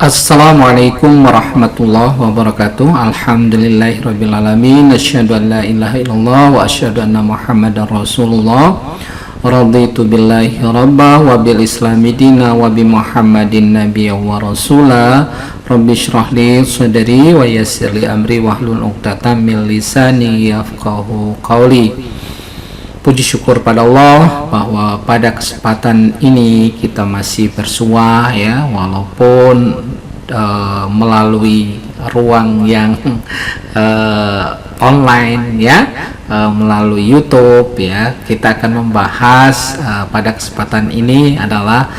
Assalamualaikum warahmatullahi wabarakatuh. Alhamdulillahirrabbilalamin. Asyhadu an la ilaha illallah wa asyhadu anna muhammadar rasulullah. Raditu billahi rabba wa bil islami dina wa bi muhammadin nabiyya wa rasula. Rabbi shrah li sadri wa yassir li amri wahlul 'uqdatam min lisani yafqahu qawli. Puji syukur pada Allah bahwa pada kesempatan ini kita masih bersua ya, walaupun melalui ruang yang online ya, melalui YouTube ya. Kita akan membahas pada kesempatan ini adalah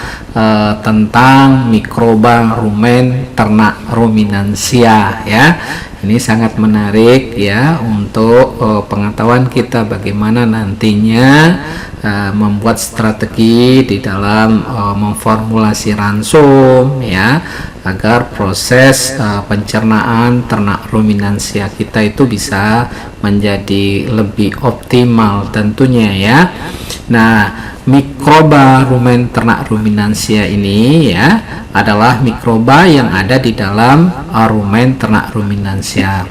tentang mikroba rumen ternak ruminansia ya. Ini sangat menarik ya untuk pengetahuan kita bagaimana nantinya membuat strategi di dalam memformulasi ransum ya, agar proses pencernaan ternak ruminansia kita itu bisa menjadi lebih optimal tentunya ya. Nah, mikroba rumen ternak ruminansia ini ya adalah mikroba yang ada di dalam rumen ternak ruminansia,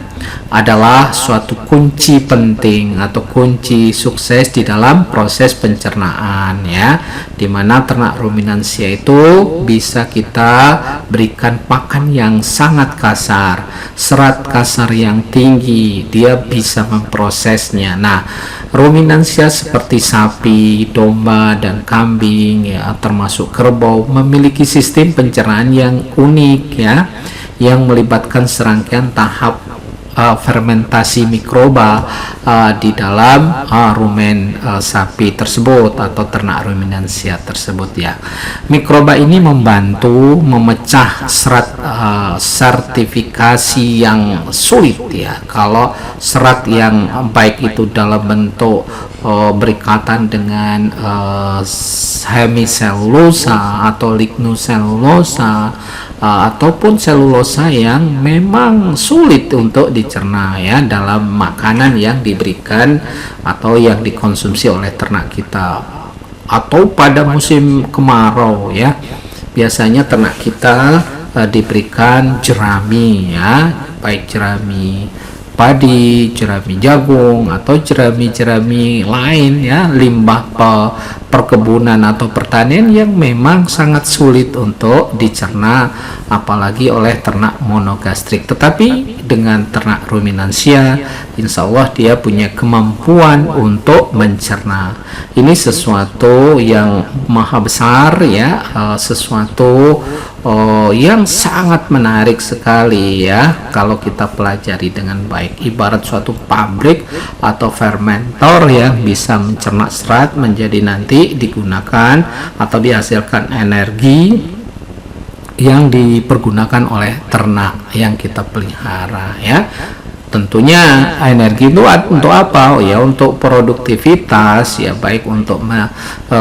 adalah suatu kunci penting atau kunci sukses di dalam proses pencernaan ya, dimana ternak ruminansia itu bisa kita berikan pakan yang sangat kasar, serat kasar yang tinggi, dia bisa memprosesnya. Nah, ruminansia seperti sapi, domba, dan kambing ya, termasuk kerbau, memiliki sistem pencernaan yang unik ya, yang melibatkan serangkaian tahap fermentasi mikroba di dalam rumen sapi tersebut atau ternak ruminansia tersebut ya. Mikroba ini membantu memecah serat sertifikasi yang sulit ya. Kalau serat yang baik itu dalam bentuk berikatan dengan hemiselulosa atau lignoselulosa ataupun selulosa yang memang sulit untuk dicerna ya dalam makanan yang diberikan atau yang dikonsumsi oleh ternak kita, atau pada musim kemarau ya, biasanya ternak kita diberikan jerami ya, baik jerami padi, jerami jagung, atau jerami-jerami lain ya, limbah perkebunan atau pertanian yang memang sangat sulit untuk dicerna apalagi oleh ternak monogastrik. Tetapi dengan ternak ruminansia, insya Allah dia punya kemampuan untuk mencerna. Ini sesuatu yang maha besar ya, sesuatu yang sangat menarik sekali ya kalau kita pelajari dengan baik. Ibarat suatu pabrik atau fermentor yang bisa mencerna serat menjadi nanti digunakan atau dihasilkan energi yang dipergunakan oleh ternak yang kita pelihara ya. Tentunya energi itu untuk apa? Oh ya, untuk produktivitas ya, baik untuk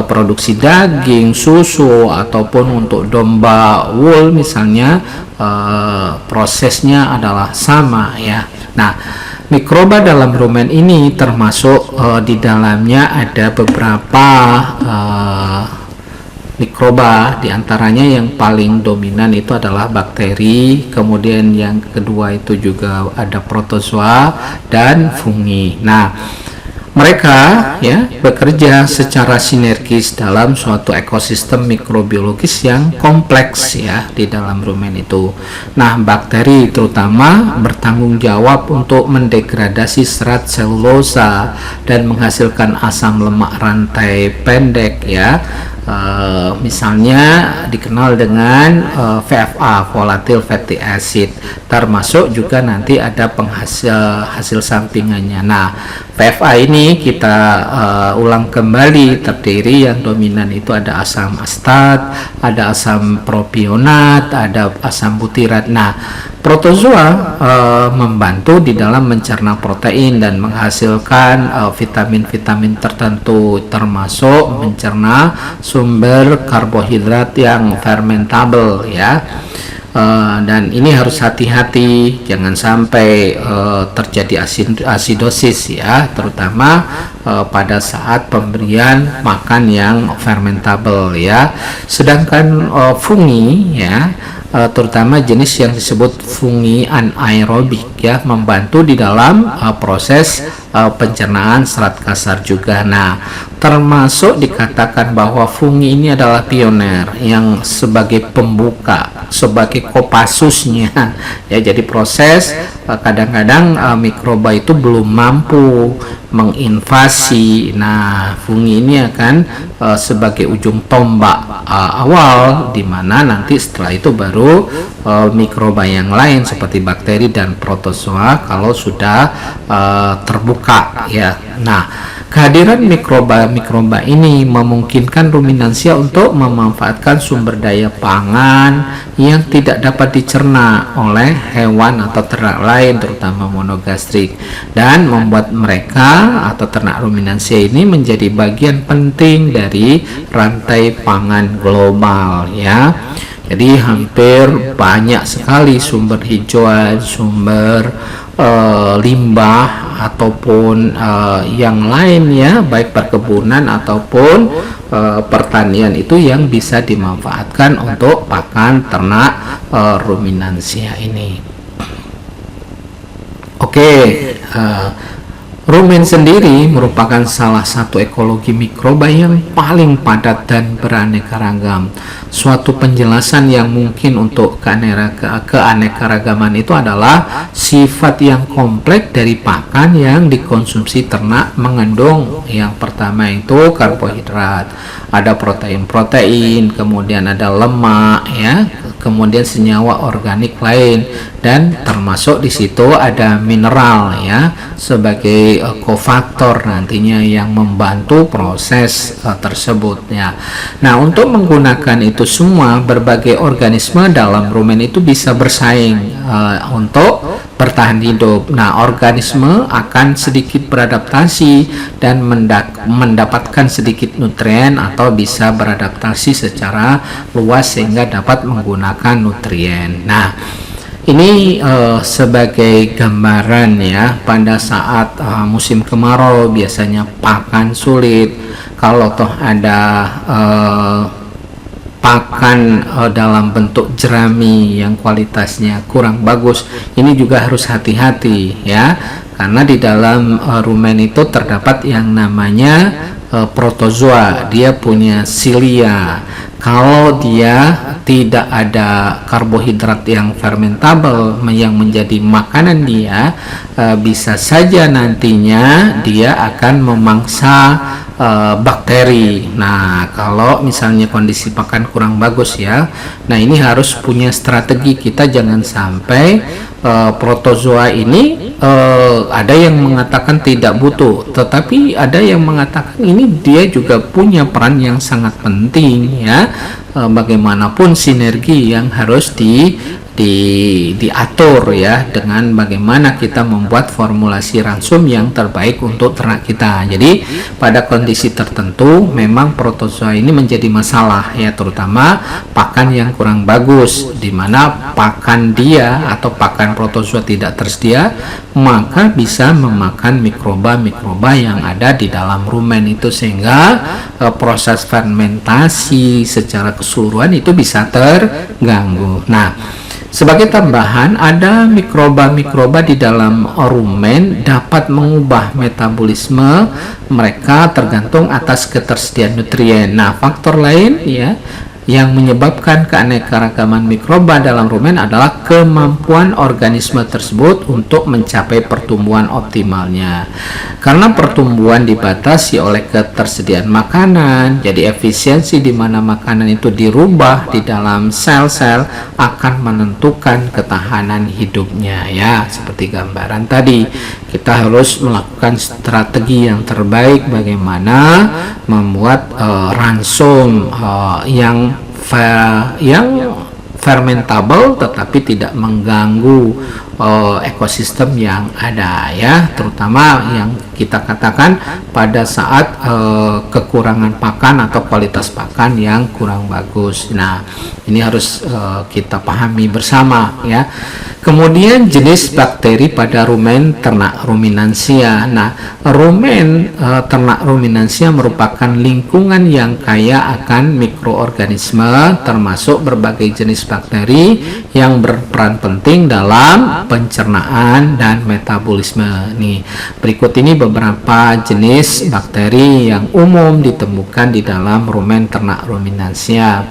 produksi daging, susu, ataupun untuk domba wool misalnya, prosesnya adalah sama ya. Nah, mikroba dalam rumen ini termasuk di dalamnya ada beberapa mikroba, diantaranya yang paling dominan itu adalah bakteri, kemudian yang kedua itu juga ada protozoa dan fungi. Nah, mereka ya bekerja secara sinergis dalam suatu ekosistem mikrobiologis yang kompleks ya di dalam rumen itu. Nah, bakteri terutama bertanggung jawab untuk mendegradasi serat selulosa dan menghasilkan asam lemak rantai pendek ya. Misalnya dikenal dengan VFA, volatile fatty acid, termasuk juga nanti ada hasil sampingannya. Nah, VFA ini kita ulang kembali, terdiri yang dominan itu ada asam astat, ada asam propionat, ada asam butirat. Nah, protozoa membantu di dalam mencerna protein dan menghasilkan vitamin-vitamin tertentu, termasuk mencerna sumber karbohidrat yang fermentable ya. Dan ini harus hati-hati, jangan sampai terjadi asidosis ya, terutama pada saat pemberian makan yang fermentable ya. Sedangkan fungi ya terutama jenis yang disebut fungi anaerobik ya, membantu di dalam proses pencernaan serat kasar juga. Nah, termasuk dikatakan bahwa fungi ini adalah pioner yang sebagai pembuka, sebagai Kopassusnya ya. Jadi proses kadang-kadang mikroba itu belum mampu menginvasi. Nah, fungi ini akan sebagai ujung tombak awal, di mana nanti setelah itu baru mikroba yang lain seperti bakteri dan protozoa kalau sudah terbuka ya. Nah, kehadiran mikroba ini memungkinkan ruminansia untuk memanfaatkan sumber daya pangan yang tidak dapat dicerna oleh hewan atau ternak lain, terutama monogastrik, dan membuat mereka atau ternak ruminansia ini menjadi bagian penting dari rantai pangan global ya. Jadi hampir banyak sekali sumber hijauan, sumber limbah ataupun yang lain ya, baik perkebunan ataupun pertanian itu yang bisa dimanfaatkan untuk pakan ternak ruminansia ini. Oke, rumen sendiri merupakan salah satu ekologi mikroba yang paling padat dan beraneka ragam. Suatu penjelasan yang mungkin untuk keanekaragaman itu adalah sifat yang kompleks dari pakan yang dikonsumsi ternak mengandung. Yang pertama itu karbohidrat, ada protein, kemudian ada lemak ya, kemudian senyawa organik lain, dan termasuk di situ ada mineral ya sebagai kofaktor nantinya yang membantu proses tersebut ya. Nah, untuk menggunakan itu semua, berbagai organisme dalam rumen itu bisa bersaing untuk bertahan hidup. Nah, organisme akan sedikit beradaptasi dan mendapatkan sedikit nutrien atau bisa beradaptasi secara luas sehingga dapat menggunakan nutrien. Nah, ini sebagai gambaran ya, pada saat musim kemarau biasanya pakan sulit. Kalau toh ada pakan dalam bentuk jerami yang kualitasnya kurang bagus, ini juga harus hati-hati ya, karena di dalam rumen itu terdapat yang namanya protozoa. Dia punya silia. Kalau dia tidak ada karbohidrat yang fermentabel yang menjadi makanan dia, bisa saja nantinya dia akan memangsa bakteri. Nah, kalau misalnya kondisi pakan kurang bagus ya, nah ini harus punya strategi. Kita jangan sampai protozoa ini ada yang mengatakan tidak butuh, tetapi ada yang mengatakan ini dia juga punya peran yang sangat penting ya. Bagaimanapun sinergi yang harus diatur ya, dengan bagaimana kita membuat formulasi ransum yang terbaik untuk ternak kita. Jadi pada kondisi tertentu memang protozoa ini menjadi masalah ya, terutama pakan yang kurang bagus, di mana pakan dia atau pakan protozoa tidak tersedia, maka bisa memakan mikroba-mikroba yang ada di dalam rumen itu, sehingga proses fermentasi secara keseluruhan itu bisa terganggu. Nah, sebagai tambahan, ada mikroba-mikroba di dalam rumen dapat mengubah metabolisme mereka tergantung atas ketersediaan nutrien. Nah, faktor lain ya yang menyebabkan keanekaragaman mikroba dalam rumen adalah kemampuan organisme tersebut untuk mencapai pertumbuhan optimalnya. Karena pertumbuhan dibatasi oleh ketersediaan makanan, jadi efisiensi di mana makanan itu dirubah di dalam sel-sel akan menentukan ketahanan hidupnya ya. Seperti gambaran tadi, kita harus melakukan strategi yang terbaik bagaimana membuat ransum yang fermentable tetapi tidak mengganggu ekosistem yang ada ya, terutama yang kita katakan pada saat kekurangan pakan atau kualitas pakan yang kurang bagus. Nah, ini harus kita pahami bersama ya. Kemudian jenis bakteri pada rumen ternak ruminansia. Nah, rumen ternak ruminansia merupakan lingkungan yang kaya akan mikroorganisme termasuk berbagai jenis bakteri yang berperan penting dalam pencernaan dan metabolisme. Nih, berikut ini beberapa jenis bakteri yang umum ditemukan di dalam rumen ternak ruminansia.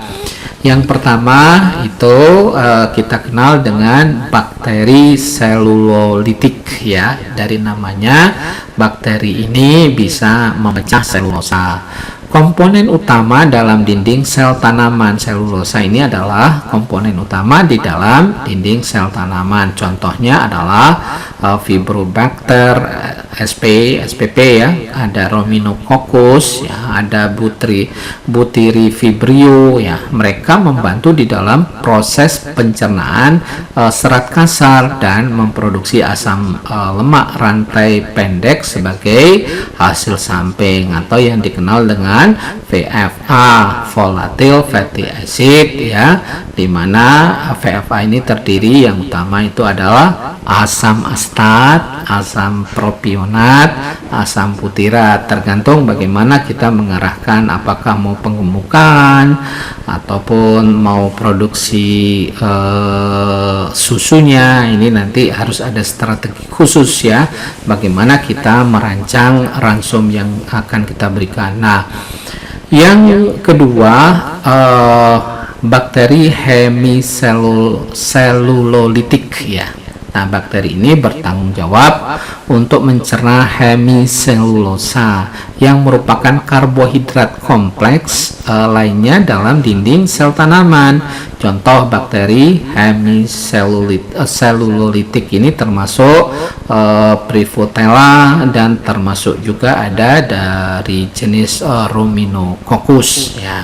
Yang pertama itu kita kenal dengan bakteri selulolitik ya. Dari namanya, bakteri ini bisa memecah selulosa. Komponen utama dalam dinding sel tanaman. Selulosa ini adalah komponen utama di dalam dinding sel tanaman. Contohnya adalah Fibrobacter spp ya, ada Ruminococcus ya, ada Butyrivibrium ya. Mereka membantu di dalam proses pencernaan serat kasar dan memproduksi asam lemak rantai pendek sebagai hasil samping atau yang dikenal dengan VFA, volatile fatty acid ya, dimana VFA ini terdiri yang utama itu adalah asam astat, asam propionat, asam butirat, tergantung bagaimana kita mengarahkan, apakah mau penggemukan ataupun mau produksi susunya. Ini nanti harus ada strategi khusus ya, bagaimana kita merancang ransum yang akan kita berikan. Nah, yang kedua, bakteri hemiselulolitik ya. Nah, bakteri ini bertanggung jawab untuk mencerna hemiselulosa yang merupakan karbohidrat kompleks lainnya dalam dinding sel tanaman. Contoh bakteri hemiselulolitik ini termasuk Prevotella dan termasuk juga ada dari jenis Ruminococcus ya.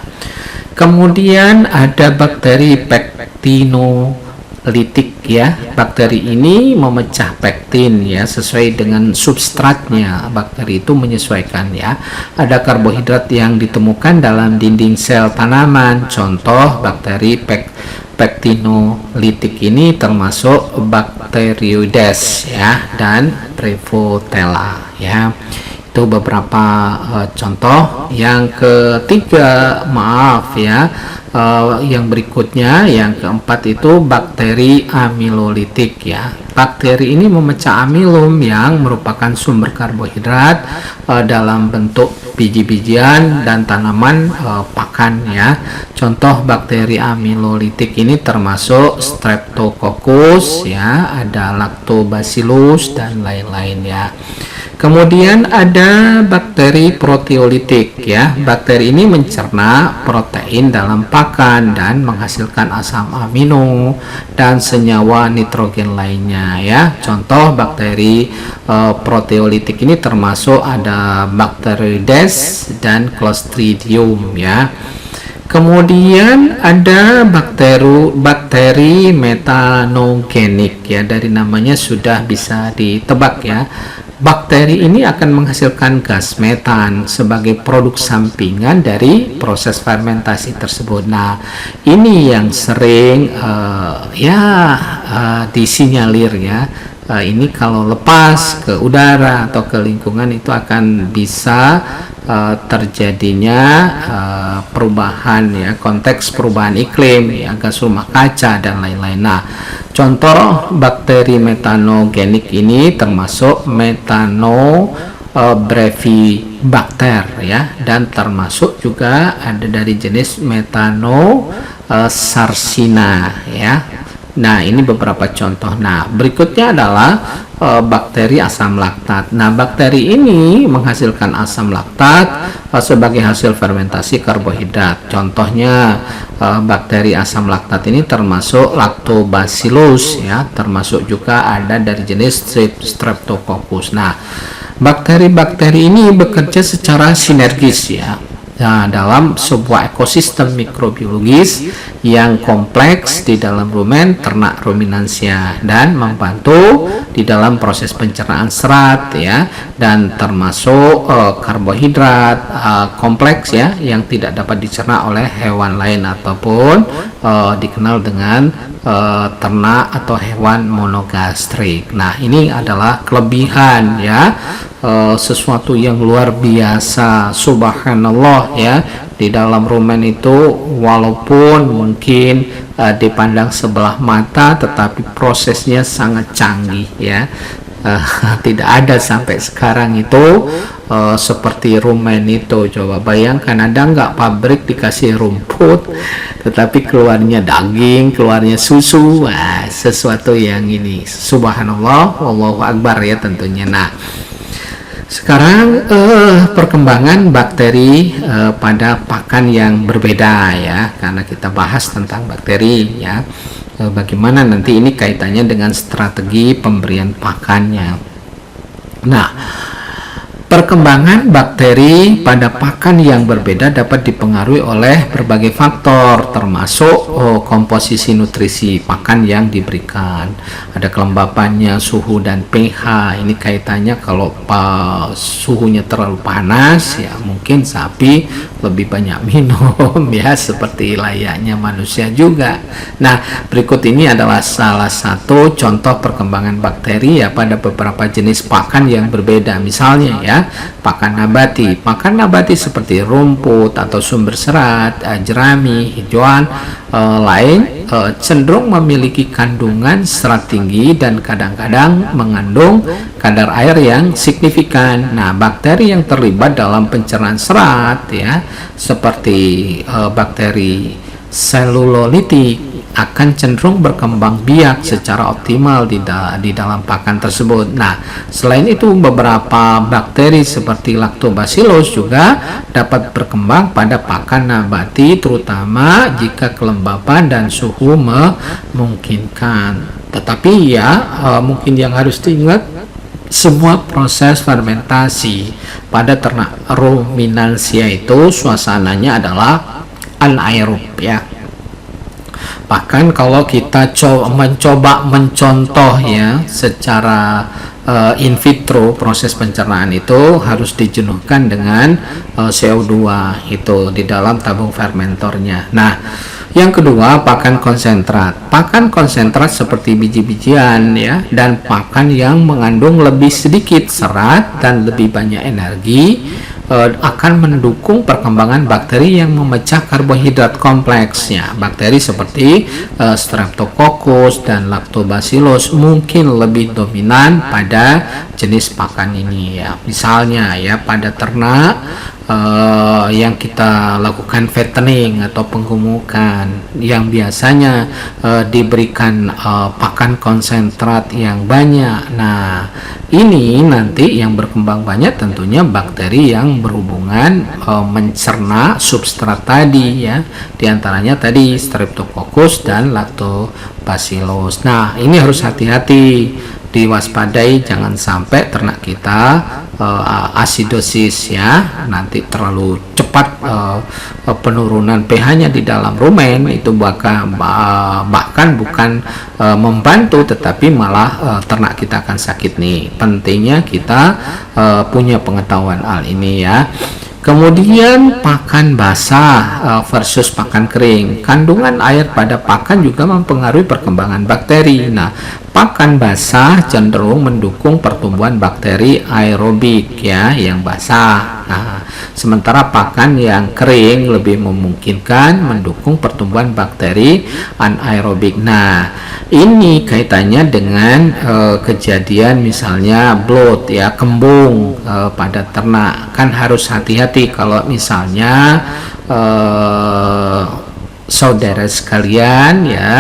Kemudian ada bakteri pektinolitik ya. Bakteri ini memecah pektin ya sesuai dengan substratnya. Bakteri itu menyesuaikan ya. Ada karbohidrat yang ditemukan dalam dinding sel tanaman. Contoh bakteri pektinolitik ini termasuk Bacteroides ya dan Prevotella ya. Itu beberapa contoh. Yang ketiga, maaf ya, yang berikutnya, yang keempat itu bakteri amilolitik ya. Bakteri ini memecah amilum yang merupakan sumber karbohidrat dalam bentuk biji-bijian dan tanaman pakan ya. Contoh bakteri amilolitik ini termasuk Streptococcus ya, ada Lactobacillus dan lain-lain ya. Kemudian ada bakteri proteolitik ya. Bakteri ini mencerna protein dalam pakan dan menghasilkan asam amino dan senyawa nitrogen lainnya ya. Contoh bakteri proteolitik ini termasuk ada Bacteroides dan Clostridium ya. Kemudian ada bakteri metanogenik ya. Dari namanya sudah bisa ditebak ya. Bakteri ini akan menghasilkan gas metan sebagai produk sampingan dari proses fermentasi tersebut. Nah, ini yang sering disinyalir ya. Ini kalau lepas ke udara atau ke lingkungan itu akan bisa terjadinya perubahan ya, konteks perubahan iklim ya, gas rumah kaca dan lain-lain. Nah, contoh bakteri metanogenik ini termasuk Methanobrevibacter ya, dan termasuk juga ada dari jenis Methanosarsina ya. Nah, ini beberapa contoh. Nah, berikutnya adalah bakteri asam laktat. Nah, bakteri ini menghasilkan asam laktat sebagai hasil fermentasi karbohidrat. Contohnya bakteri asam laktat ini termasuk Lactobacillus ya, termasuk juga ada dari jenis Streptococcus. Nah, bakteri-bakteri ini bekerja secara sinergis ya. Nah, dalam sebuah ekosistem mikrobiologis yang kompleks di dalam rumen ternak ruminansia dan membantu di dalam proses pencernaan serat ya, dan termasuk karbohidrat kompleks ya yang tidak dapat dicerna oleh hewan lain ataupun dikenal dengan ternak atau hewan monogastrik. Nah, ini adalah kelebihan ya, sesuatu yang luar biasa, subhanallah ya, di dalam rumen itu walaupun mungkin dipandang sebelah mata, tetapi prosesnya sangat canggih ya. Tidak ada sampai sekarang itu seperti rumen itu. Coba bayangkan, ada nggak pabrik dikasih rumput tetapi keluarnya daging, keluarnya susu. Wah, sesuatu yang ini subhanallah, wallahu akbar ya tentunya. Nah, sekarang perkembangan bakteri pada pakan yang berbeda ya, karena kita bahas tentang bakteri ya. Bagaimana nanti ini kaitannya dengan strategi pemberian pakannya. Nah, perkembangan bakteri pada pakan yang berbeda dapat dipengaruhi oleh berbagai faktor, termasuk komposisi nutrisi pakan yang diberikan. Ada kelembapannya, suhu dan pH. Ini kaitannya kalau suhunya terlalu panas ya mungkin sapi lebih banyak minum ya, seperti layaknya manusia juga. Nah, berikut ini adalah salah satu contoh perkembangan bakteri ya pada beberapa jenis pakan yang berbeda. Misalnya ya, pakan nabati. Pakan nabati seperti rumput atau sumber serat, jerami, hijauan lain cenderung memiliki kandungan serat tinggi dan kadang-kadang mengandung kadar air yang signifikan. Nah, bakteri yang terlibat dalam pencernaan serat ya, seperti bakteri selulolitik akan cenderung berkembang biak secara optimal di dalam pakan tersebut. Nah, selain itu beberapa bakteri seperti Lactobacillus juga dapat berkembang pada pakan nabati, terutama jika kelembapan dan suhu memungkinkan. Tetapi ya mungkin yang harus diingat, semua proses fermentasi pada ternak ruminansia itu suasananya adalah anaerob ya. Bahkan kalau kita mencoba mencontoh ya secara in vitro, proses pencernaan itu harus dijenuhkan dengan CO2 itu di dalam tabung fermentornya. Nah, yang kedua, pakan konsentrat. Pakan konsentrat seperti biji-bijian ya, dan pakan yang mengandung lebih sedikit serat dan lebih banyak energi akan mendukung perkembangan bakteri yang memecah karbohidrat kompleksnya. Bakteri seperti Streptococcus dan Lactobacillus mungkin lebih dominan pada jenis pakan ini ya. Misalnya ya, pada ternak yang kita lakukan fattening atau penggemukan yang biasanya diberikan pakan konsentrat yang banyak. Nah, ini nanti yang berkembang banyak tentunya bakteri yang berhubungan mencerna substrat tadi ya, diantaranya tadi Streptococcus dan Lactobacillus. Nah, ini harus hati-hati, diwaspadai, jangan sampai ternak kita asidosis ya, nanti terlalu cepat penurunan pH-nya di dalam rumen itu bahkan bukan membantu, tetapi malah ternak kita akan sakit nih. Pentingnya kita punya pengetahuan hal ini ya. Kemudian pakan basah versus pakan kering. Kandungan air pada pakan juga mempengaruhi perkembangan bakteri. Nah, pakan basah cenderung mendukung pertumbuhan bakteri aerobik ya, yang basah. Nah, sementara pakan yang kering lebih memungkinkan mendukung pertumbuhan bakteri anaerobik. Nah, ini kaitannya dengan kejadian misalnya bloat ya, kembung pada ternak. Kan harus hati-hati kalau misalnya saudara sekalian ya,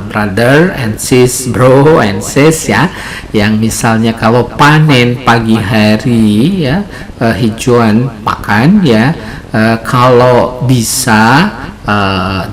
brother and sis, bro and sis ya, yang misalnya kalau panen pagi hari ya, hijauan pakan ya, kalau bisa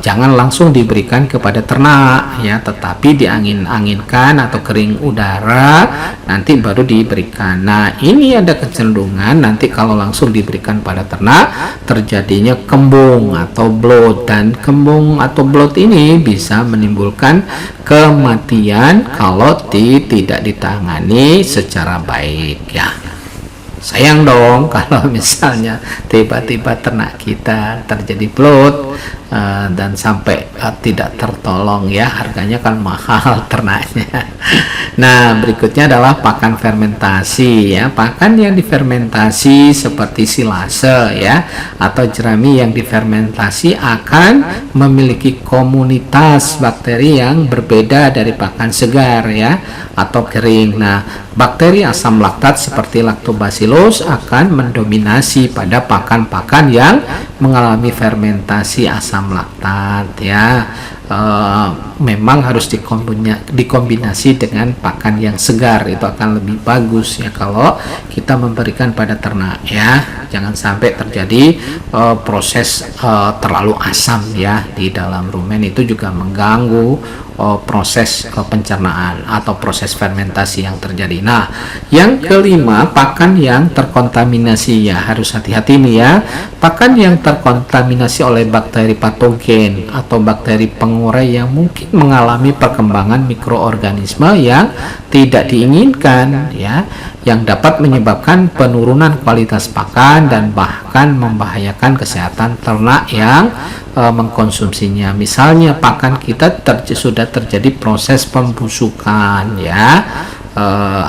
jangan langsung diberikan kepada ternak ya, tetapi diangin-anginkan atau kering udara nanti baru diberikan. Nah, ini ada kecenderungan nanti kalau langsung diberikan pada ternak terjadinya kembung atau bloat, dan kembung atau bloat ini bisa menimbulkan kematian kalau tidak ditangani secara baik ya. Sayang dong kalau misalnya tiba-tiba ternak kita terjadi bloat dan sampai tidak tertolong ya, harganya kan mahal ternaknya. Nah, berikutnya adalah pakan fermentasi ya. Pakan yang difermentasi seperti silase ya atau jerami yang difermentasi akan memiliki komunitas bakteri yang berbeda dari pakan segar ya atau kering. Nah, bakteri asam laktat seperti Lactobacillus akan mendominasi pada pakan-pakan yang mengalami fermentasi asam laktat ya. Memang harus dikombinasi dengan pakan yang segar, itu akan lebih bagus ya kalau kita memberikan pada ternak ya. Jangan sampai terjadi proses terlalu asam ya di dalam rumen, itu juga mengganggu proses pencernaan atau proses fermentasi yang terjadi. Nah, yang kelima, pakan yang terkontaminasi ya, harus hati-hati nih ya. Pakan yang terkontaminasi oleh bakteri patogen atau bakteri pengurai yang mungkin mengalami perkembangan mikroorganisme yang tidak diinginkan ya, yang dapat menyebabkan penurunan kualitas pakan dan bahkan membahayakan kesehatan ternak yang mengkonsumsinya. Misalnya pakan kita sudah terjadi proses pembusukan ya,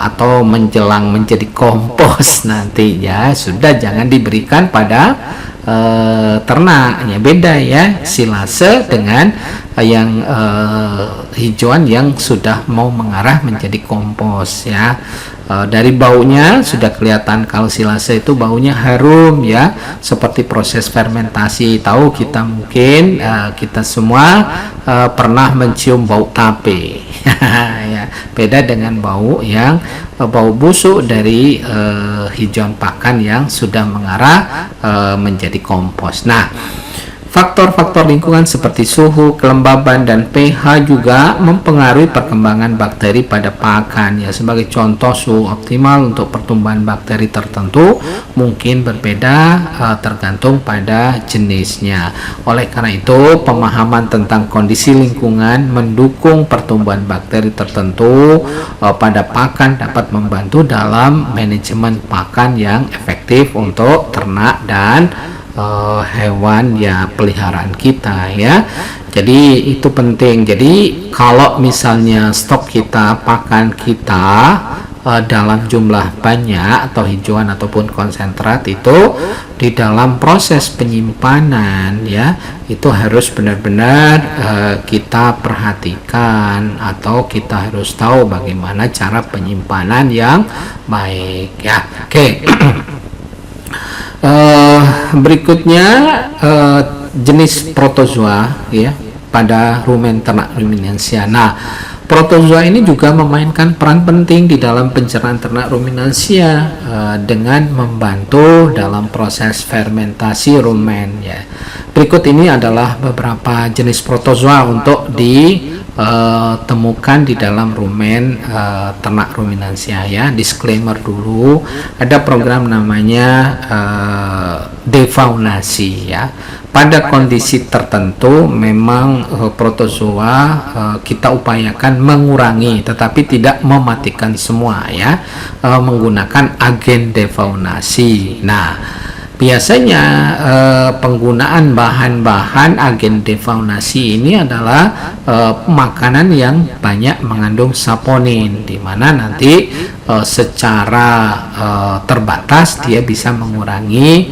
atau menjelang menjadi kompos nanti ya, sudah jangan diberikan pada ternak ya. Beda ya silase dengan yang hijauan yang sudah mau mengarah menjadi kompos ya. Dari baunya sudah kelihatan kalau silase itu baunya harum ya, seperti proses fermentasi. Tahu kita mungkin kita semua pernah mencium bau tape ya, beda dengan bau yang bau busuk dari hijauan pakan yang sudah mengarah menjadi kompos. Nah, faktor-faktor lingkungan seperti suhu, kelembaban, dan pH juga mempengaruhi perkembangan bakteri pada pakan ya. Sebagai contoh, suhu optimal untuk pertumbuhan bakteri tertentu mungkin berbeda tergantung pada jenisnya. Oleh karena itu, pemahaman tentang kondisi lingkungan mendukung pertumbuhan bakteri tertentu pada pakan dapat membantu dalam manajemen pakan yang efektif untuk ternak dan hewan ya peliharaan kita ya. Jadi itu penting. Jadi kalau misalnya stok kita, pakan kita dalam jumlah banyak atau hijauan ataupun konsentrat, itu di dalam proses penyimpanan ya, itu harus benar-benar kita perhatikan atau kita harus tahu bagaimana cara penyimpanan yang baik ya. Oke. Berikutnya jenis protozoa ya pada rumen ternak ruminansia. Nah, protozoa ini juga memainkan peran penting di dalam pencernaan ternak ruminansia dengan membantu dalam proses fermentasi rumen ya. Berikut ini adalah beberapa jenis protozoa untuk ditemukan di dalam rumen ternak ruminansia ya. Disclaimer dulu, ada program namanya defaunasi ya. Pada kondisi tertentu memang protozoa kita upayakan mengurangi, tetapi tidak mematikan semua ya, menggunakan agen defaunasi. Nah, biasanya penggunaan bahan-bahan agen defaunasi ini adalah makanan yang banyak mengandung saponin, di mana nanti secara terbatas dia bisa mengurangi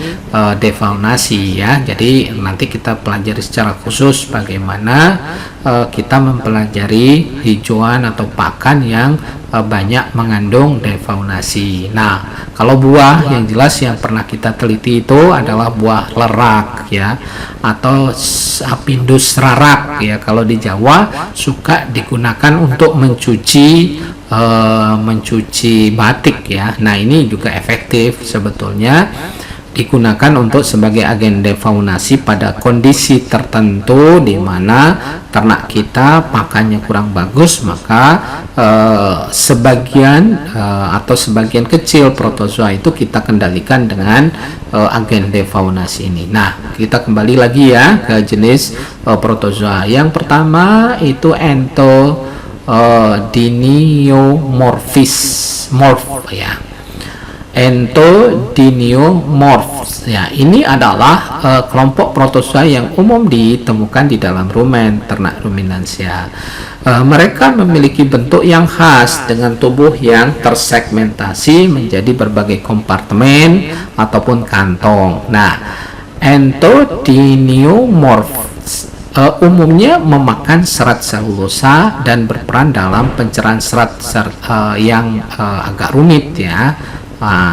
defaunasi ya. Jadi nanti kita pelajari secara khusus bagaimana kita mempelajari hijauan atau pakan yang banyak mengandung defaunasi. Nah, kalau buah yang jelas yang pernah kita teliti itu adalah buah lerak ya, atau Apindus rarak ya. Kalau di Jawa suka digunakan untuk mencuci batik ya. Nah, ini juga efektif sebetulnya digunakan untuk sebagai agen defaunasi pada kondisi tertentu di mana ternak kita pakannya kurang bagus, maka sebagian atau sebagian kecil protozoa itu kita kendalikan dengan agen defaunasi ini. Nah, kita kembali lagi ya ke jenis protozoa. Yang pertama itu Entodiniomorphis ya. Entodiniomorphs ya, ini adalah kelompok protozoa yang umum ditemukan di dalam rumen ternak ruminansia. Mereka memiliki bentuk yang khas dengan tubuh yang tersegmentasi menjadi berbagai kompartemen ataupun kantong. Nah, Entodiniomorphs umumnya memakan serat selulosa dan berperan dalam pencerahan serat yang agak rumit ya.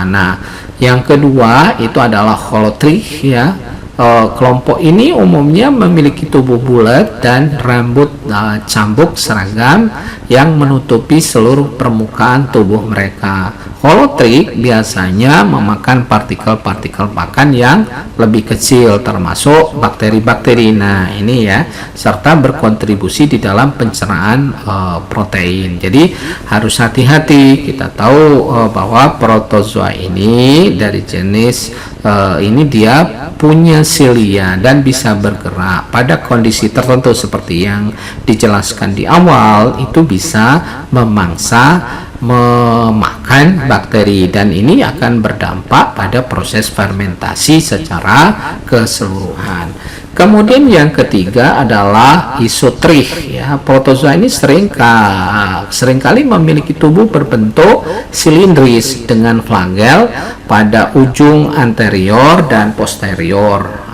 Nah, yang kedua itu adalah holotrich ya. Kelompok ini umumnya memiliki tubuh bulat dan rambut cambuk seragam yang menutupi seluruh permukaan tubuh mereka. Holotrich biasanya memakan partikel-partikel pakan yang lebih kecil termasuk bakteri-bakteri. Nah, ini ya, serta berkontribusi di dalam pencernaan protein. Jadi harus hati-hati. Kita tahu bahwa protozoa ini dari jenis ini dia punya silia dan bisa bergerak pada kondisi tertentu seperti yang dijelaskan di awal, itu bisa memangsa, memakan bakteri, dan ini akan berdampak pada proses fermentasi secara keseluruhan. Kemudian yang ketiga adalah isotrich ya. Protozoa ini seringkali memiliki tubuh berbentuk silindris dengan flagel pada ujung anterior dan posterior.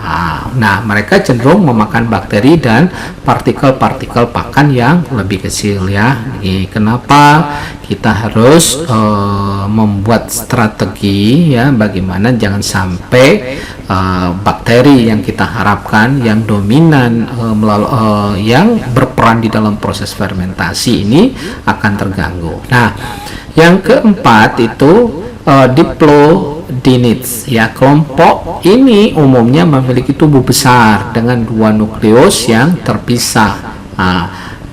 Nah, mereka cenderung memakan bakteri dan partikel-partikel pakan yang lebih kecil ya. Ini kenapa kita harus membuat strategi ya, bagaimana jangan sampai bakteri yang kita harapkan yang dominan yang berperan di dalam proses fermentasi ini akan terganggu. Nah, yang keempat itu Diplodinids ya. Kelompok ini umumnya memiliki tubuh besar dengan dua nukleus yang terpisah.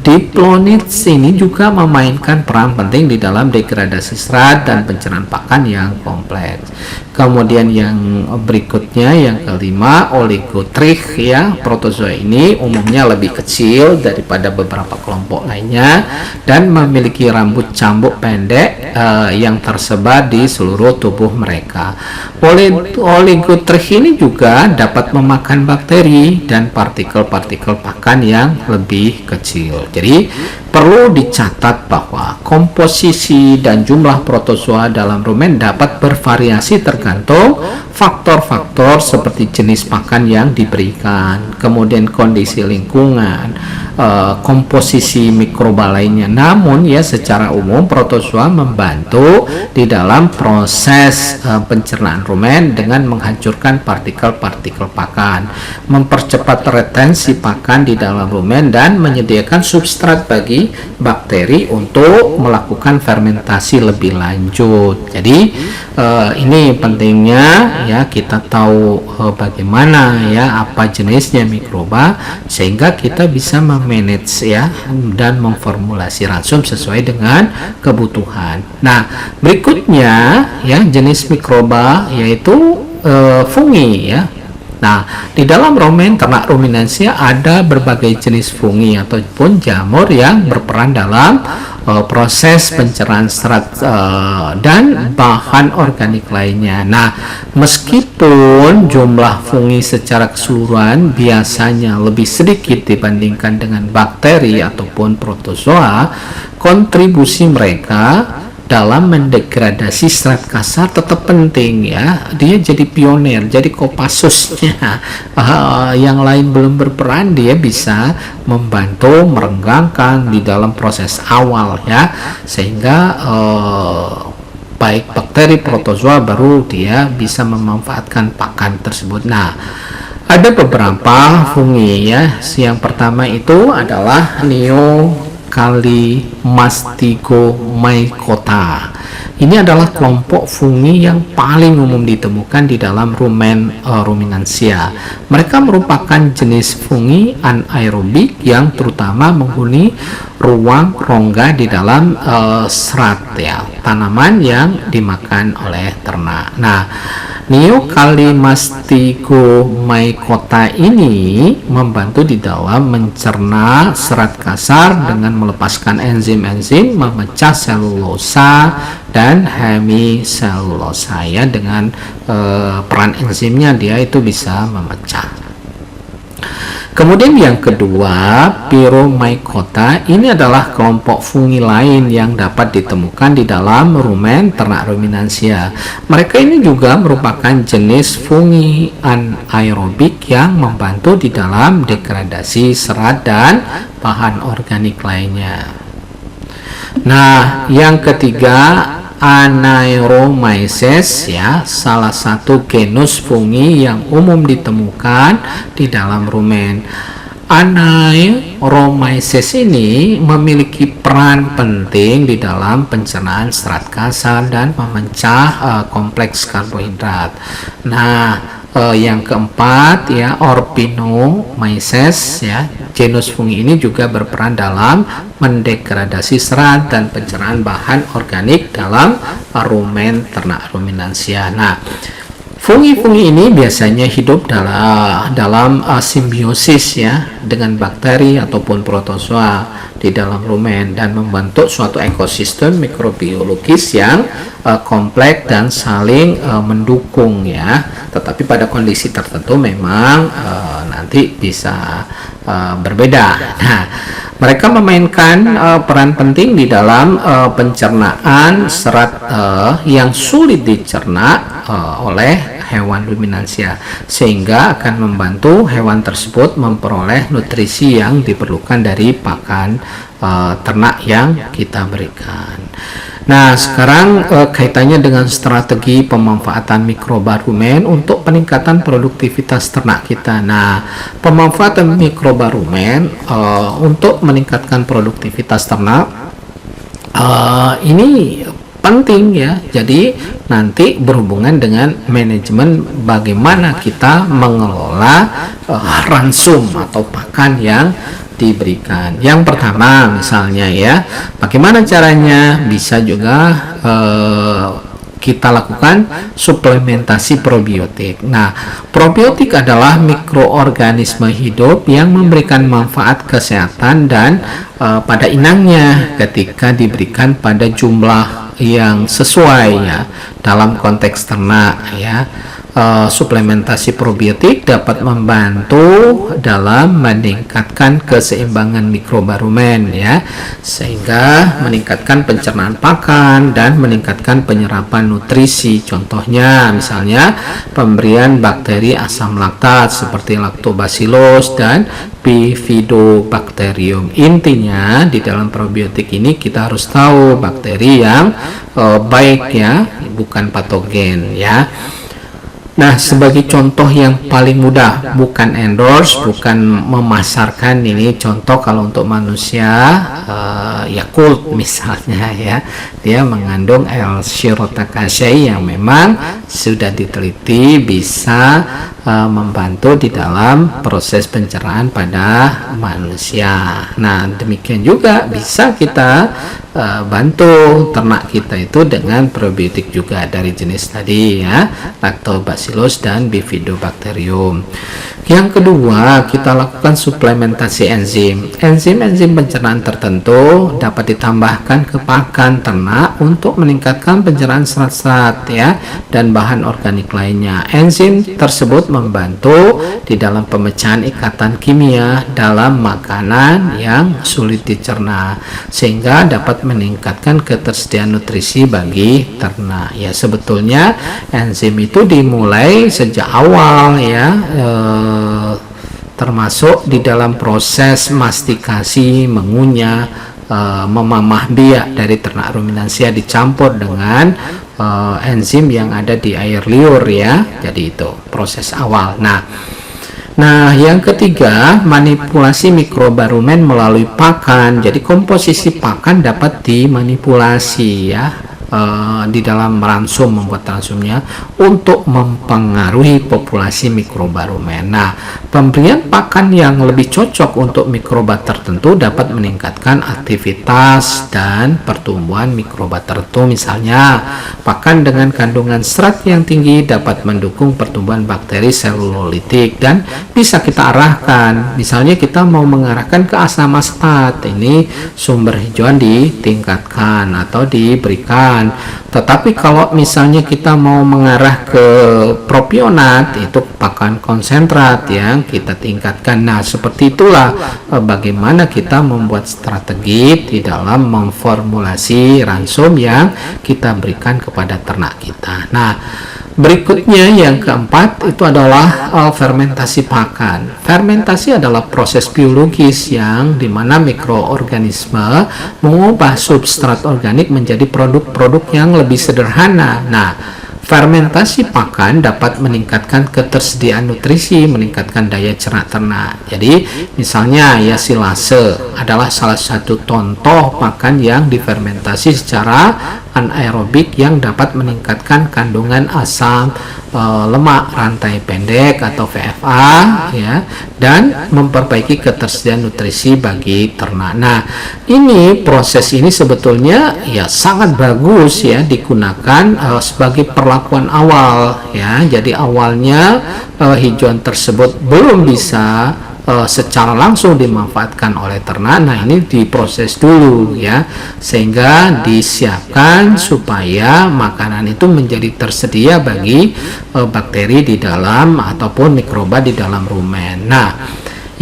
Diplodinids ini juga memainkan peran penting di dalam degradasi serat dan pencernaan pakan yang kompleks. Kemudian yang berikutnya, yang kelima, oligotrich ya. Protozoa ini umumnya lebih kecil daripada beberapa kelompok lainnya dan memiliki rambut cambuk pendek yang tersebar di seluruh tubuh mereka. Oligotrich ini juga dapat memakan bakteri dan partikel-partikel pakan yang lebih kecil. Jadi perlu dicatat bahwa komposisi dan jumlah protozoa dalam rumen dapat bervariasi tergantung faktor-faktor seperti jenis pakan yang diberikan, kemudian kondisi lingkungan, komposisi mikroba lainnya. Namun ya, secara umum protozoa membantu di dalam proses pencernaan rumen dengan menghancurkan partikel-partikel pakan, mempercepat retensi pakan di dalam rumen, dan menyediakan substrat bagi bakteri untuk melakukan fermentasi lebih lanjut. Jadi ini pentingnya ya, kita tahu bagaimana ya, apa jenisnya mikroba, sehingga kita bisa memanage ya dan memformulasi ransum sesuai dengan kebutuhan. Nah, berikutnya ya, jenis mikroba yaitu fungi ya. Nah, di dalam rumen ternak ruminansia ada berbagai jenis fungi ataupun jamur yang berperan dalam proses pencernaan serat dan bahan organik lainnya. Nah, meskipun jumlah fungi secara keseluruhan biasanya lebih sedikit dibandingkan dengan bakteri ataupun protozoa, kontribusi mereka dalam mendegradasi serat kasar tetap penting ya. Dia jadi pionir, jadi kopassusnya. Yang lain belum berperan, dia bisa membantu merenggangkan di dalam proses awal ya, sehingga baik bakteri protozoa baru dia bisa memanfaatkan pakan tersebut. Nah, ada beberapa fungi ya. Yang pertama itu adalah Neocalymastigomycota ini adalah kelompok fungi yang paling umum ditemukan di dalam ruminansia. Mereka merupakan jenis fungi anaerobik yang terutama menghuni ruang rongga di dalam serat ya, tanaman yang dimakan oleh ternak. Nah, Neokalimastigomycota ini membantu di dalam mencerna serat kasar dengan melepaskan enzim-enzim memecah selulosa dan hemiselulosa ya, dengan peran enzimnya dia itu bisa memecah. Kemudian yang kedua, Pyromycota ini adalah kelompok fungi lain yang dapat ditemukan di dalam rumen ternak ruminansia. Mereka ini juga merupakan jenis fungi anaerobik yang membantu di dalam degradasi serat dan bahan organik lainnya. Nah, yang ketiga, Anaeromyces ya, salah satu genus fungi yang umum ditemukan di dalam rumen. Anaeromyces ini memiliki peran penting di dalam pencernaan serat kasar dan memecah kompleks karbohidrat. Nah, yang keempat ya, Orpinomyces ya, genus fungi ini juga berperan dalam mendegradasi serat dan pencernaan bahan organik dalam rumen ternak ruminansia. Nah, fungi-fungi ini biasanya hidup dalam simbiosis ya dengan bakteri ataupun protozoa di dalam rumen dan membentuk suatu ekosistem mikrobiologis yang kompleks dan saling mendukung ya. Tetapi pada kondisi tertentu memang nanti bisa berbeda. Nah, mereka memainkan peran penting di dalam pencernaan serat yang sulit dicerna oleh hewan ruminansia, sehingga akan membantu hewan tersebut memperoleh nutrisi yang diperlukan dari pakan ternak yang kita berikan. Nah, sekarang kaitannya dengan strategi pemanfaatan mikroba rumen untuk peningkatan produktivitas ternak kita. Nah, pemanfaatan mikroba rumen untuk meningkatkan produktivitas ternak ini penting ya. Jadi nanti berhubungan dengan manajemen bagaimana kita mengelola ransum atau pakan yang diberikan. Yang pertama misalnya ya, bagaimana caranya? Bisa juga kita lakukan suplementasi probiotik. Nah, probiotik adalah mikroorganisme hidup yang memberikan manfaat kesehatan dan pada inangnya ketika diberikan pada jumlah yang sesuai ya dalam konteks ternak ya. Suplementasi probiotik dapat membantu dalam meningkatkan keseimbangan mikroba rumen ya, sehingga meningkatkan pencernaan pakan dan meningkatkan penyerapan nutrisi. Contohnya misalnya pemberian bakteri asam laktat seperti Lactobacillus dan Bifidobacterium. Intinya di dalam probiotik ini kita harus tahu bakteri yang baik ya, bukan patogen ya. Nah, sebagai contoh yang paling mudah, bukan endorse, bukan memasarkan, ini contoh kalau untuk manusia Yakult misalnya ya, dia mengandung L-Shirotacea yang memang sudah diteliti bisa membantu di dalam proses pencernaan pada manusia. Nah, demikian juga bisa kita bantu ternak kita itu dengan probiotik juga dari jenis tadi ya, Lactobacillus dan Bifidobacterium. Yang kedua, kita lakukan suplementasi enzim. Enzim pencernaan tertentu dapat ditambahkan ke pakan ternak untuk meningkatkan pencernaan serat-serat ya dan bahan organik lainnya. Enzim tersebut membantu di dalam pemecahan ikatan kimia dalam makanan yang sulit dicerna, sehingga dapat meningkatkan ketersediaan nutrisi bagi ternak. Ya, sebetulnya enzim itu dimulai sejak awal ya, termasuk di dalam proses mastikasi, mengunyah, memamah biak dari ternak ruminansia dicampur dengan enzim yang ada di air liur ya. Jadi itu proses awal. Nah, yang ketiga, manipulasi mikroba rumen melalui pakan. Jadi komposisi pakan dapat dimanipulasi ya. di dalam ransum, membuat ransumnya untuk mempengaruhi populasi mikroba rumen. Nah, pemberian pakan yang lebih cocok untuk mikroba tertentu dapat meningkatkan aktivitas dan pertumbuhan mikroba tertentu. Misalnya, pakan dengan kandungan serat yang tinggi dapat mendukung pertumbuhan bakteri selulolitik dan bisa kita arahkan. Misalnya kita mau mengarahkan ke asam astat, ini sumber hijauan ditingkatkan atau diberikan. Tetapi kalau misalnya kita mau mengarah ke propionat, itu pakan konsentrat yang kita tingkatkan. Nah, seperti itulah bagaimana kita membuat strategi di dalam memformulasi ransum yang kita berikan kepada ternak kita. Nah, berikutnya yang keempat itu adalah fermentasi pakan. Fermentasi adalah proses biologis yang dimana mikroorganisme mengubah substrat organik menjadi produk-produk yang lebih sederhana. Nah, fermentasi pakan dapat meningkatkan ketersediaan nutrisi, meningkatkan daya cerna ternak. Jadi, misalnya ya silase adalah salah satu contoh pakan yang difermentasi secara anaerobik yang dapat meningkatkan kandungan asam lemak rantai pendek atau VFA ya, dan memperbaiki ketersediaan nutrisi bagi ternak. Nah, ini proses ini sebetulnya ya sangat bagus ya digunakan sebagai perlakuan awal ya. Jadi awalnya hijauan tersebut belum bisa secara langsung dimanfaatkan oleh ternak. Nah, ini diproses dulu ya, sehingga disiapkan supaya makanan itu menjadi tersedia bagi bakteri di dalam ataupun mikroba di dalam rumen. Nah,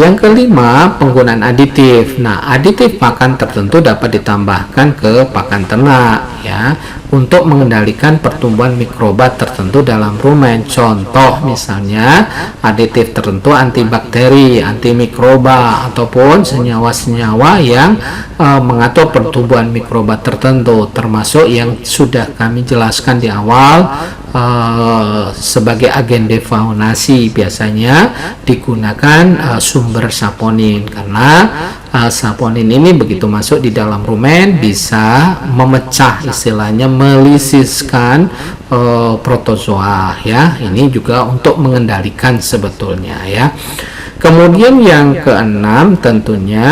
yang kelima, penggunaan aditif. Nah, aditif pakan tertentu dapat ditambahkan ke pakan ternak ya untuk mengendalikan pertumbuhan mikroba tertentu dalam rumen. Contoh misalnya aditif tertentu antibakteri, antimikroba ataupun senyawa-senyawa yang mengatur pertumbuhan mikroba tertentu, termasuk yang sudah kami jelaskan di awal sebagai agen defaunasi. Biasanya digunakan sumber saponin karena saponin ini begitu masuk di dalam rumen bisa memecah, istilahnya melisiskan protozoa ya. Ini juga untuk mengendalikan sebetulnya ya. Kemudian yang keenam tentunya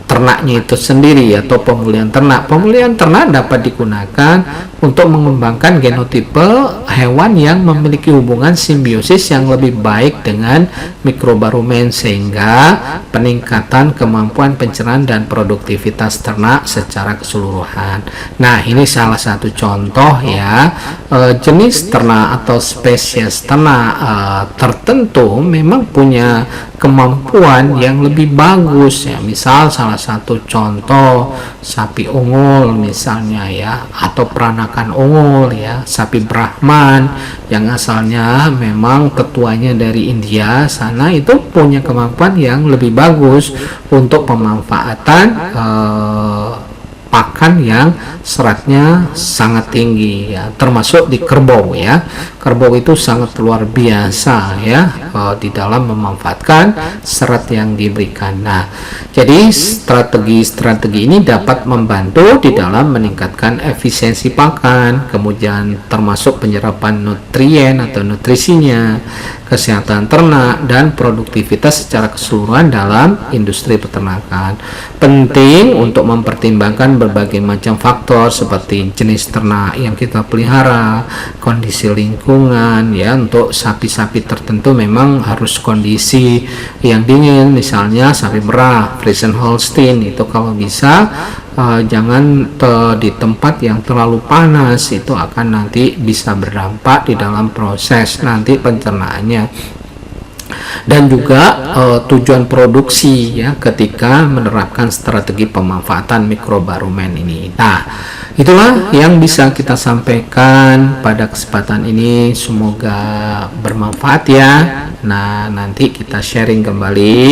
ternaknya itu sendiri atau pemulihan ternak. Pemulihan ternak dapat digunakan untuk mengembangkan genotipe hewan yang memiliki hubungan simbiosis yang lebih baik dengan mikroba rumen, sehingga peningkatan kemampuan pencernaan dan produktivitas ternak secara keseluruhan. Nah, ini salah satu contoh ya, jenis ternak atau spesies ternak tertentu memang punya kemampuan yang lebih bagus ya. Misal salah satu contoh sapi unggul misalnya ya, atau peranakan unggul ya, sapi Brahman yang asalnya memang ketuanya dari India sana, itu punya kemampuan yang lebih bagus untuk pemanfaatan pakan yang seratnya sangat tinggi ya, termasuk di kerbau ya. Kerbau itu sangat luar biasa ya di dalam memanfaatkan serat yang diberikan. Nah, jadi strategi-strategi ini dapat membantu di dalam meningkatkan efisiensi pakan, kemudian termasuk penyerapan nutrien atau nutrisinya, kesehatan ternak, dan produktivitas secara keseluruhan dalam industri peternakan. Penting untuk mempertimbangkan berbagai macam faktor seperti jenis ternak yang kita pelihara, kondisi lingkungan ya. Untuk sapi-sapi tertentu memang harus kondisi yang dingin, misalnya sapi merah, Friesian Holstein, itu kalau bisa jangan di tempat yang terlalu panas, itu akan nanti bisa berdampak di dalam proses nanti pencernaannya. Dan juga tujuan produksi ya ketika menerapkan strategi pemanfaatan mikroba rumen ini. Nah, itulah yang bisa kita sampaikan pada kesempatan ini, semoga bermanfaat ya. Nah, nanti kita sharing kembali,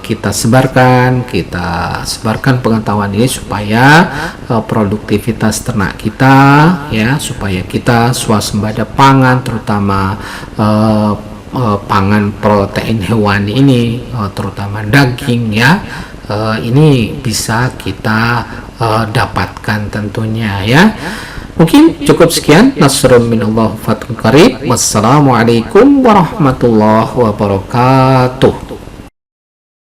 kita sebarkan pengetahuan ini supaya produktivitas ternak kita ya, supaya kita swasembada pangan, terutama pangan protein hewani ini, terutama daging ya, ini bisa kita dapatkan tentunya ya. Mungkin cukup sekian. Nasrun minallah fathun qarib. Wassalamualaikum warahmatullahi wabarakatuh.